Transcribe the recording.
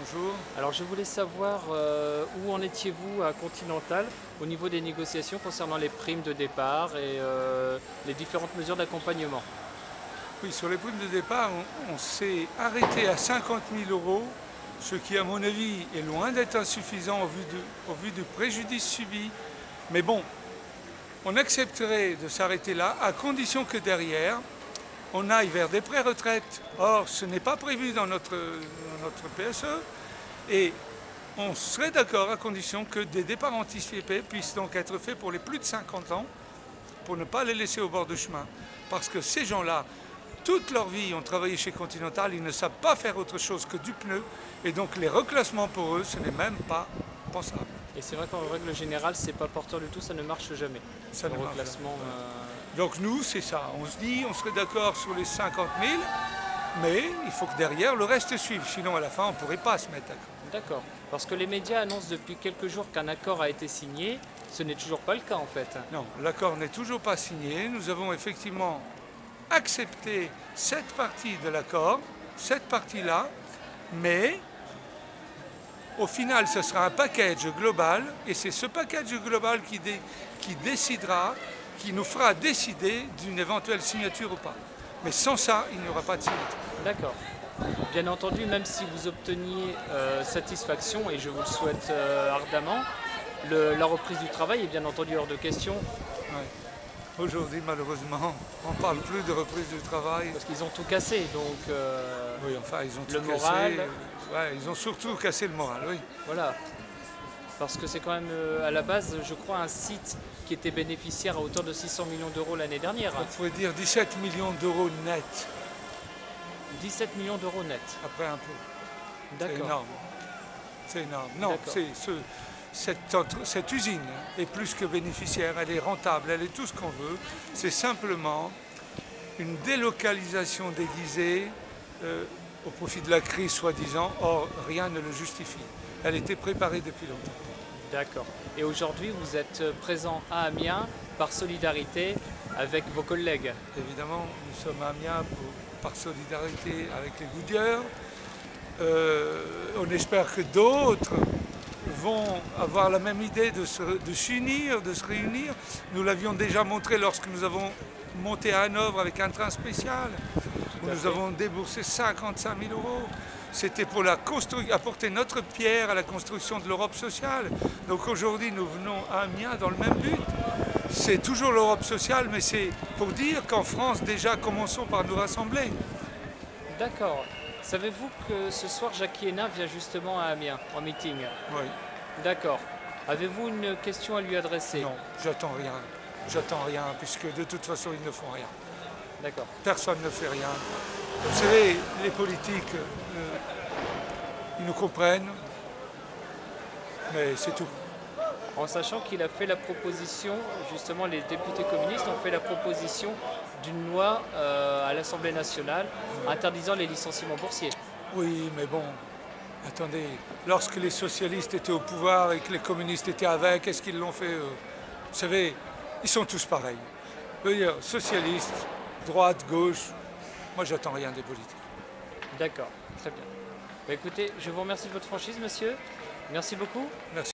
bonjour. Alors je voulais savoir où en étiez-vous à Continental au niveau des négociations concernant les primes de départ et les différentes mesures d'accompagnement. Oui, sur les primes de départ, on s'est arrêté à 50 000 euros, ce qui, à mon avis, est loin d'être insuffisant au vu du préjudice subi. Mais bon, on accepterait de s'arrêter là, à condition que derrière, on aille vers des pré-retraites. Or, ce n'est pas prévu dans notre PSE. Et on serait d'accord à condition que des départs anticipés puissent donc être faits pour les plus de 50 ans, pour ne pas les laisser au bord du chemin. Parce que ces gens-là, toute leur vie, ont travaillé chez Continental, ils ne savent pas faire autre chose que du pneu. Et donc les reclassements pour eux, ce n'est même pas pensable. Et c'est vrai qu'en règle générale, c'est pas porteur du tout, ça ne marche jamais. Ça Le ne marche reclassement. jamais. Donc nous, c'est ça. On se dit, on serait d'accord sur les 50 000, mais il faut que derrière le reste suive. Sinon, à la fin, on ne pourrait pas se mettre d'accord. D'accord. Parce que les médias annoncent depuis quelques jours qu'un accord a été signé. Ce n'est toujours pas le cas en fait. Non, l'accord n'est toujours pas signé. Nous avons effectivement accepté cette partie de l'accord, cette partie-là, mais au final, ce sera un package global, et c'est ce package global qui décidera, qui nous fera décider d'une éventuelle signature ou pas. Mais sans ça, il n'y aura pas de signature. D'accord. Bien entendu, même si vous obteniez satisfaction, et je vous le souhaite ardemment, la reprise du travail est bien entendu hors de question. Ouais. Aujourd'hui, malheureusement, on ne parle plus de reprise du travail. Parce qu'ils ont tout cassé, donc oui, enfin, ils ont tout le cassé. moral. Ouais, ils ont surtout cassé le moral, oui. Voilà. Parce que c'est quand même à la base, je crois, un site qui était bénéficiaire à hauteur de 600 millions d'euros l'année dernière. On pourrait dire 17 millions d'euros net. 17 millions d'euros net. Après un peu. C'est D'accord. énorme. C'est énorme. Non, cette usine est plus que bénéficiaire, elle est rentable, elle est tout ce qu'on veut. C'est simplement une délocalisation déguisée au profit de la crise soi-disant. Or, rien ne le justifie. Elle était préparée depuis longtemps. D'accord. Et aujourd'hui, vous êtes présent à Amiens par solidarité avec vos collègues. Évidemment, nous sommes à Amiens par solidarité avec les Goodyear. On espère que d'autres vont avoir la même idée de s'unir, de se réunir. Nous l'avions déjà montré lorsque nous avons monté à Hanovre avec un train spécial, où nous avons déboursé 55 000 euros. C'était pour apporter notre pierre à la construction de l'Europe sociale. Donc aujourd'hui, nous venons à Amiens dans le même but. C'est toujours l'Europe sociale, mais c'est pour dire qu'en France, déjà, commençons par nous rassembler. D'accord. Savez-vous que ce soir, Jackie Hénin vient justement à Amiens, en meeting? Oui. D'accord. Avez-vous une question à lui adresser? Non, j'attends rien. J'attends rien, puisque de toute façon, ils ne font rien. D'accord. Personne ne fait rien. Vous savez, les politiques, ils nous comprennent, mais c'est tout. En sachant qu'il a fait la proposition, justement les députés communistes ont fait la proposition d'une loi à l'Assemblée nationale interdisant les licenciements boursiers. Oui, mais bon, attendez, lorsque les socialistes étaient au pouvoir et que les communistes étaient avec, est-ce qu'ils l'ont fait eux? Vous savez, ils sont tous pareils. Je veux dire, socialistes, droite, gauche, moi j'attends rien des politiques. D'accord, très bien. Bah, écoutez, je vous remercie de votre franchise, monsieur. Merci beaucoup. Merci.